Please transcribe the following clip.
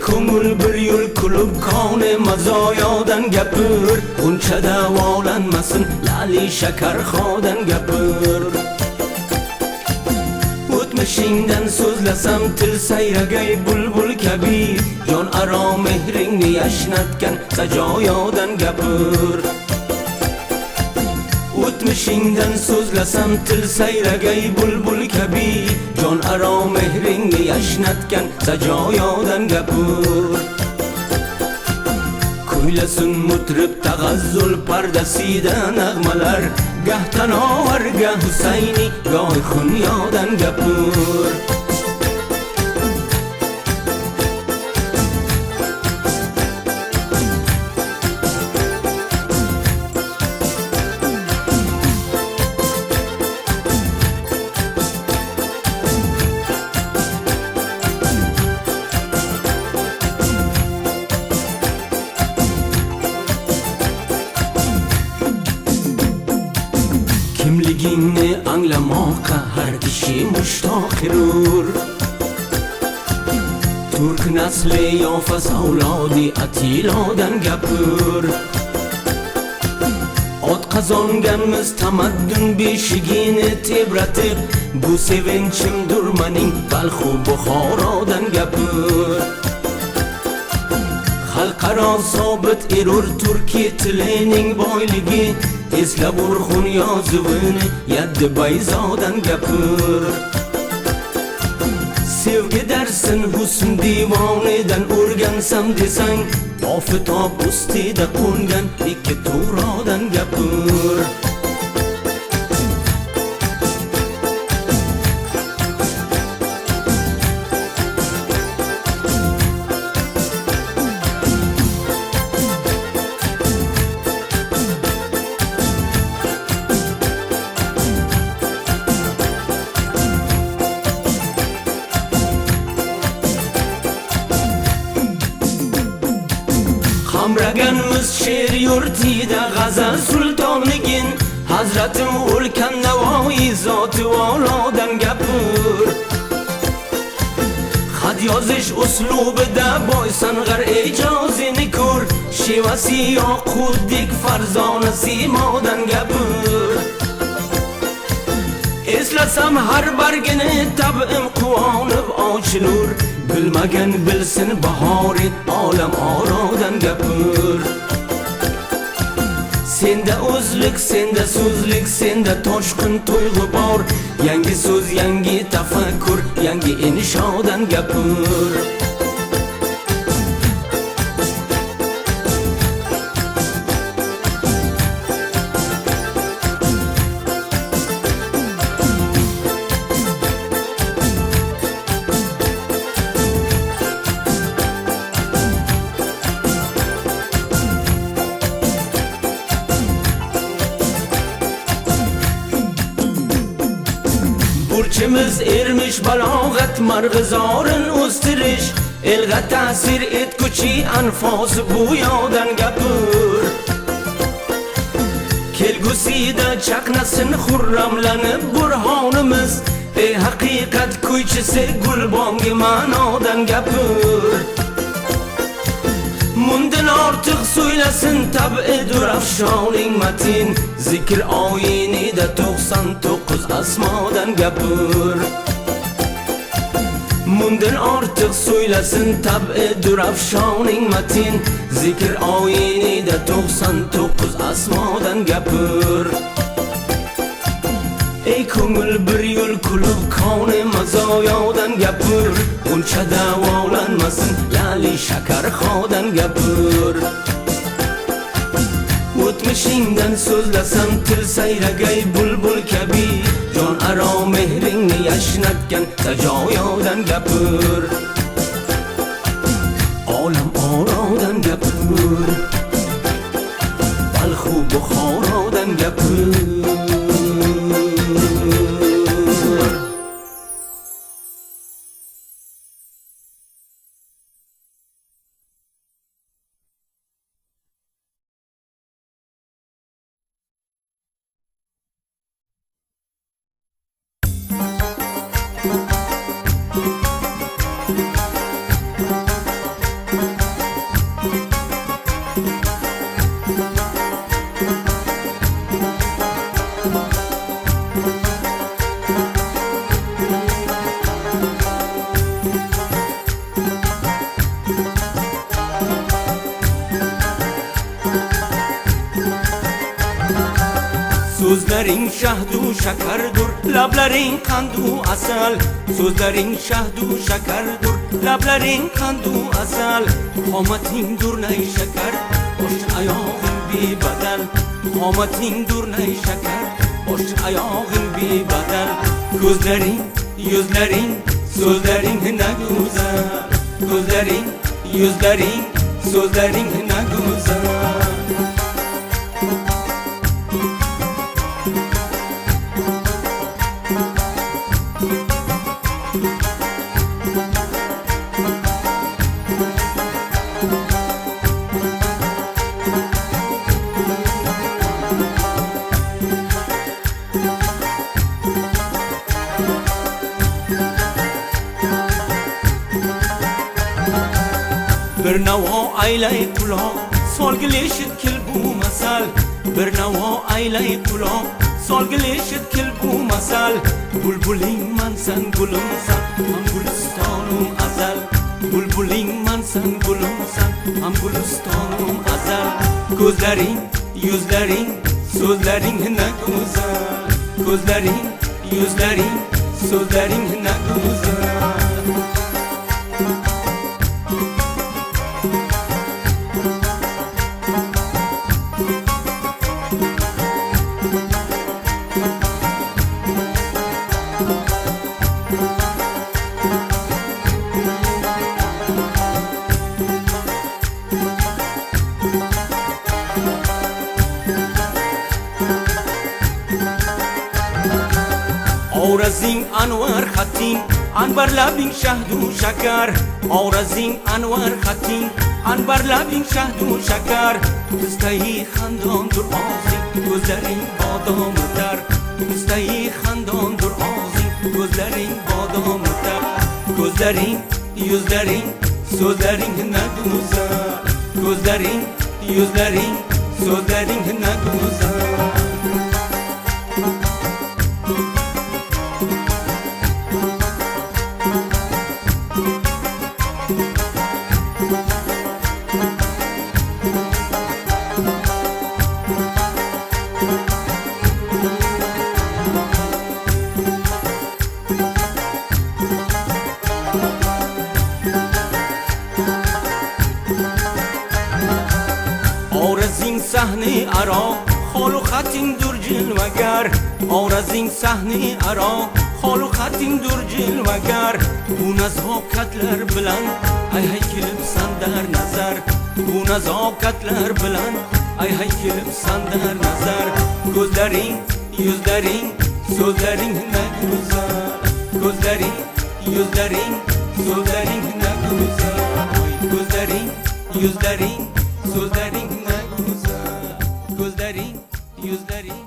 ko'ngil bir yo'l kulib koni mazoyodan gapir, uncha davolanmasin lali shakarxodan gapir. O'tmishingdan so'zlasam til sayragay bulbul kabi, jon aro mehringni yashnatgan sajoyodan gapir. O'tmishingdan so'zlasam til sayragay bulbul kabi, jon aro mehringni yashnatgan sajoyodan gapir. Kuylasin mutrib tag'azzul pardasida nag'malar, gah tanovar gah Husayni goh xunyodan gapir. Kimligingni anglamoqqa har kishi mushtoqdir. Turk nasli yofas avlodi Atilodan gapir. Ot qazonganmiz tamaddun beshigini tebratib, bu sevinchim durmaning Balxu Buxorodan gapir. Xalqaro sobit erur Turkiya tilining boyligi, eslab urxun yozuvini Yaddi Bayzodan gapir. Sevgi darsin husn divonidan o'rgansam desang, ofitob ustida qo'ngan ikki to'g'rodan gapir. Qamraganmiz she'r yurtida g'azal sultonligin, Hazratim o'lkan Navoiy zoti volodan gapir. Xat yozish uslubida boy sang'ar ijozini ko'r, shevasi yoquddek farzona simodan gapir. Eslasam har bargini tab'im quvonib ochilur, bilmagan bilsin bahori olam orodan gapir. Senda o'zlik, senda so'zlik, senda toshqin tuyg'u bor, yangi so'z, yangi tafakkur, yangi inshodan gapir. Burchimiz ermish balog'at marg'izorin o'stirish, elga ta'sir etguchi anfosi bu yodan gapir. Kelgusida chaqnasin xurramlanib burhonimiz, ey haqiqat kuychisi gulbongi ma'nodan gapir. Mundan ortiq so'ylasin tab'idur afshoning matin, zikr oyinida 99 asmodan gapir. Mundan ortiq so'ylasin tab'idur afshoning matin, zikr oyinida 99 asmodan gapir. Ey ko'ngil bir yo'l kulib koni mazoyodan gapir, uncha davolanmasin lali shakarxodan gapir. O'tmishingdan so'zlasam til sayragay bulbul kabi, jon aro mehringni yashnatgan sajoyodan gapir. Olam orodan gapir, Balxu Buxorodan gapir. So'zlaring shahdu shakardur, lablaring qandu asal. So'zlaring shahdu shakardur, lablaring qandu asal. Qomating durnay shakar, bosh oyog'ing bebadal. Qomating durnay shakar, bosh oyog'ing bebadal. Ko'zlaring, yuzlaring, so'zlaring na go'zal. Ko'zlaring, yuzlaring, so'zlaring na go'zal. Bir navo aylay quloq, solgileshib kil bu masal. Bir navo aylay quloq, solgileshib kil bu masal. Bulbuling mansan gulumsan, ham gulistonum azal. Bulbuling mansan gulumsan, ham gulistonum azal. Ko'zlaring, yuzlaring, so'zlaring na go'zal. Ko'zlaring, yuzlaring, so'zlaring na go'zal. Aurazing anwar khating, anbar labing shahdu shakar. Aurazing anwar khating, anbar labing shahdu shakar. Ustayi khandondur og'zing, ko'zlaring bodom o'tar. Ustayi khandondur og'zing, ko'zlaring bodom o'tar. Ko'zlaring, yuzlaring, so'zlaring na go'zal. Ko'zlaring, yuzlaring, so'zlaring na go'zal. Aurazing sahne aro, xolu xating durjilvagar. Aurazing sahne aro, xolu xating durjilvagar. Bu nazokatlar bilan ay hay kelib sandar nazar. Bu nazokatlar bilan ay hay kelib sandar nazar. Ko'zlaring, yuzlaring, so'zlaring na go'zal. Ko'zlaring, yuzlaring, so'zlaring na go'zal. Ko'zlaring, yuzlaring, so'zlaring na go'zal. Ko'zlaring, yuzlaring